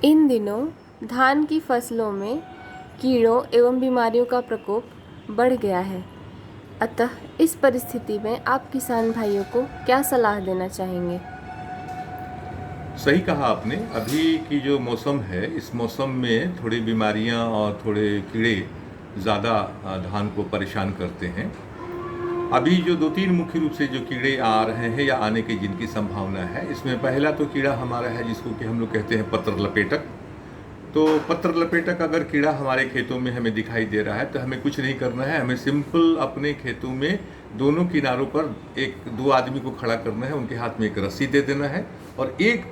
इन दिनों धान की फसलों में कीड़ों एवं बीमारियों का प्रकोप बढ़ गया है। अतः इस परिस्थिति में आप किसान भाइयों को क्या सलाह देना चाहेंगे? सही कहा आपने। अभी की जो मौसम है, इस मौसम में थोड़ी बीमारियां और थोड़े कीड़े ज़्यादा धान को परेशान करते हैं। अभी जो दो तीन मुख्य रूप से जो कीड़े आ रहे हैं या आने की जिनकी संभावना है, इसमें पहला तो कीड़ा हमारा है जिसको कि हम लोग कहते हैं पत्र लपेटक। तो पत्र लपेटक अगर कीड़ा हमारे खेतों में हमें दिखाई दे रहा है तो हमें कुछ नहीं करना है। हमें सिंपल अपने खेतों में दोनों किनारों पर एक दो आदमी को खड़ा करना है, उनके हाथ में एक रस्सी दे देना है और एक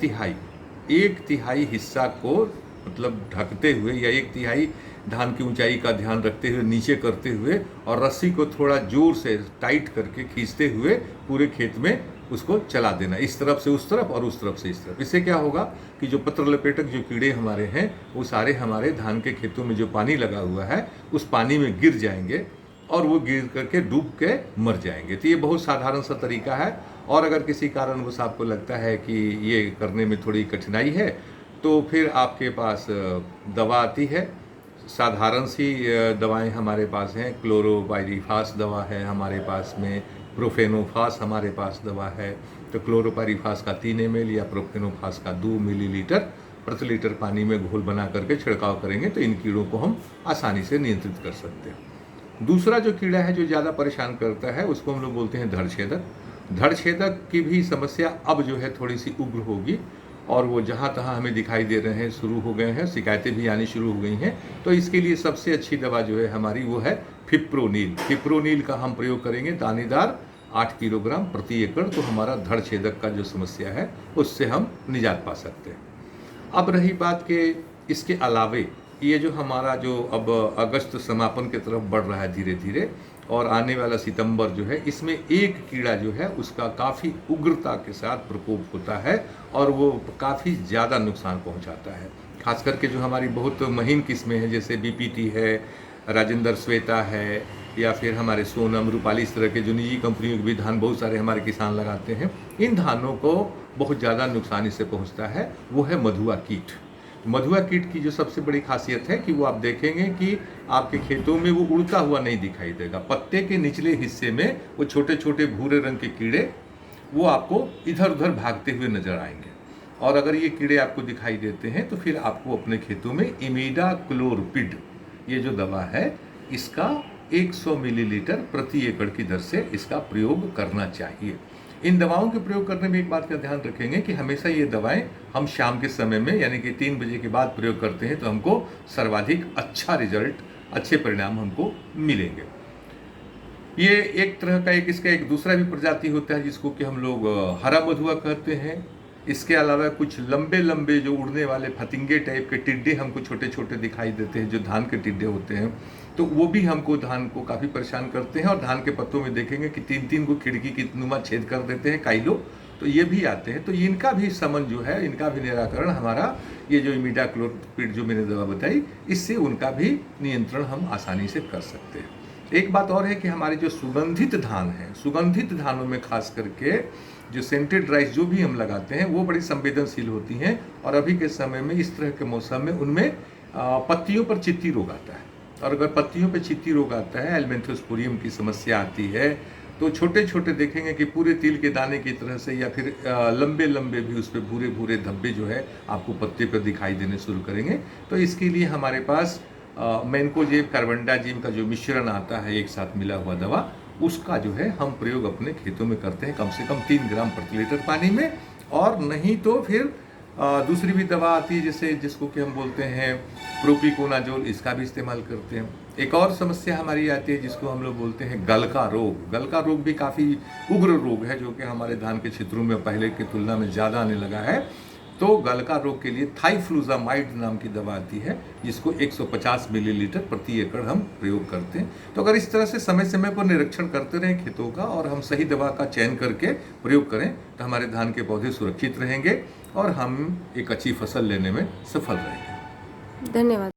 तिहाई हिस्सा को मतलब ढकते हुए या एक तिहाई धान की ऊंचाई का ध्यान रखते हुए नीचे करते हुए और रस्सी को थोड़ा जोर से टाइट करके खींचते हुए पूरे खेत में उसको चला देना, इस तरफ से उस तरफ और उस तरफ से इस तरफ। इससे क्या होगा कि जो पत्र लपेटक जो कीड़े हमारे हैं वो सारे हमारे धान के खेतों में जो पानी लगा हुआ है उस पानी में गिर जाएंगे और वो गिर करके डूब के मर जाएंगे। तो ये बहुत साधारण सा तरीका है। और अगर किसी कारणवश आपको लगता है कि ये करने में थोड़ी कठिनाई है तो फिर आपके पास दवा आती है। साधारण सी दवाएं हमारे पास हैं। क्लोरोपाइरीफास दवा है हमारे पास में, प्रोफेनोफास हमारे पास दवा है। तो क्लोरोपाइरीफास का 3 ml या प्रोफेनोफास का 2 मिलीलीटर प्रति लीटर पानी में घोल बना करके छिड़काव करेंगे तो इन कीड़ों को हम आसानी से नियंत्रित कर सकते हैं। दूसरा जो कीड़ा है जो ज़्यादा परेशान करता है उसको हम लोग बोलते हैं धड़ छेदक। धड़ छेदक की भी समस्या अब जो है थोड़ी सी उग्र होगी और वो जहाँ तहाँ हमें दिखाई दे रहे हैं, शुरू हो गए हैं, शिकायतें भी आनी शुरू हो गई हैं। तो इसके लिए सबसे अच्छी दवा जो है हमारी वो है फिप्रोनिल। फिप्रोनिल का हम प्रयोग करेंगे दानेदार 8 किलोग्राम प्रति एकड़। तो हमारा धड़ छेदक का जो समस्या है उससे हम निजात पा सकते हैं। अब रही बात के इसके अलावे ये जो हमारा जो अब अगस्त समापन की तरफ बढ़ रहा है धीरे धीरे और आने वाला सितंबर जो है, इसमें एक कीड़ा जो है उसका काफ़ी उग्रता के साथ प्रकोप होता है और वो काफ़ी ज़्यादा नुकसान पहुंचाता है। खास करके जो हमारी बहुत महीन किस्में हैं जैसे बीपीटी है, राजेंद्र श्वेता है या फिर हमारे सोनम रूपाली, इस तरह के जो निजी कंपनियों के भी धान बहुत सारे हमारे किसान लगाते हैं, इन धानों को बहुत ज़्यादा नुकसान इससे पहुँचता है। वो है मधुआ कीट। मधुआ कीट की जो सबसे बड़ी खासियत है कि वो आप देखेंगे कि आपके खेतों में वो उड़ता हुआ नहीं दिखाई देगा। पत्ते के निचले हिस्से में वो छोटे छोटे भूरे रंग के कीड़े वो आपको इधर उधर भागते हुए नजर आएंगे। और अगर ये कीड़े आपको दिखाई देते हैं तो फिर आपको अपने खेतों में इमिडाक्लोपिड ये जो दवा है इसका 100 मिलीलीटर प्रति एकड़ की दर से इसका प्रयोग करना चाहिए। इन दवाओं के प्रयोग करने में एक बात का ध्यान रखेंगे कि हमेशा ये दवाएं हम शाम के समय में यानी कि 3 बजे के बाद प्रयोग करते हैं तो हमको सर्वाधिक अच्छा रिजल्ट, अच्छे परिणाम हमको मिलेंगे। ये एक तरह का इसका एक दूसरा भी प्रजाति होता है जिसको कि हम लोग हरा मधुआ कहते हैं। इसके अलावा कुछ लंबे लंबे जो उड़ने वाले फतिंगे टाइप के टिड्डे हमको छोटे छोटे दिखाई देते हैं, जो धान के टिड्डे होते हैं, तो वो भी हमको धान को काफ़ी परेशान करते हैं। और धान के पत्तों में देखेंगे कि 3-3 को खिड़की की नुमा छेद कर देते हैं कई लोग, तो ये भी आते हैं। तो इनका भी समन जो है, इनका भी निराकरण हमारा ये जो इमिडाक्लोपिड जो मैंने दवा बताई, इससे उनका भी नियंत्रण हम आसानी से कर सकते हैं। एक बात और है कि हमारे जो सुगंधित धान हैं, सुगंधित धानों में खास करके जो सेंटेड राइस जो भी हम लगाते हैं वो बड़ी संवेदनशील होती हैं। और अभी के समय में इस तरह के मौसम में उनमें पत्तियों पर चित्ती रोग आता है। और अगर पत्तियों पर चित्ती रोग आता है, एल्मेंथोस्पोरियम की समस्या आती है, तो छोटे छोटे देखेंगे कि पूरे तिल के दाने की तरह से या फिर लंबे लंबे भी उस पर भूरे भूरे धब्बे जो है आपको पत्ते पर दिखाई देने शुरू करेंगे। तो इसके लिए हमारे पास मैनकोजेब कार्बेंडाजिम का जो मिश्रण आता है एक साथ मिला हुआ दवा, उसका जो है हम प्रयोग अपने खेतों में करते हैं कम से कम 3 ग्राम प्रति लीटर पानी में। और नहीं तो फिर दूसरी भी दवा आती है जैसे जिसको कि हम बोलते हैं प्रोपिकोनाजोल, इसका भी इस्तेमाल करते हैं। एक और समस्या हमारी आती है जिसको हम लोग बोलते हैं गलका रोग। गलका रोग भी काफ़ी उग्र रोग है जो कि हमारे धान के क्षेत्रों में पहले की तुलना में ज़्यादा आने लगा है। तो गलका रोग के लिए थाइफ्लूजामाइड नाम की दवा आती है जिसको 150 मिलीलीटर प्रति एकड़ हम प्रयोग करते हैं। तो अगर इस तरह से समय समय पर निरीक्षण करते रहें खेतों का और हम सही दवा का चयन करके प्रयोग करें तो हमारे धान के पौधे सुरक्षित रहेंगे और हम एक अच्छी फसल लेने में सफल रहेंगे। धन्यवाद।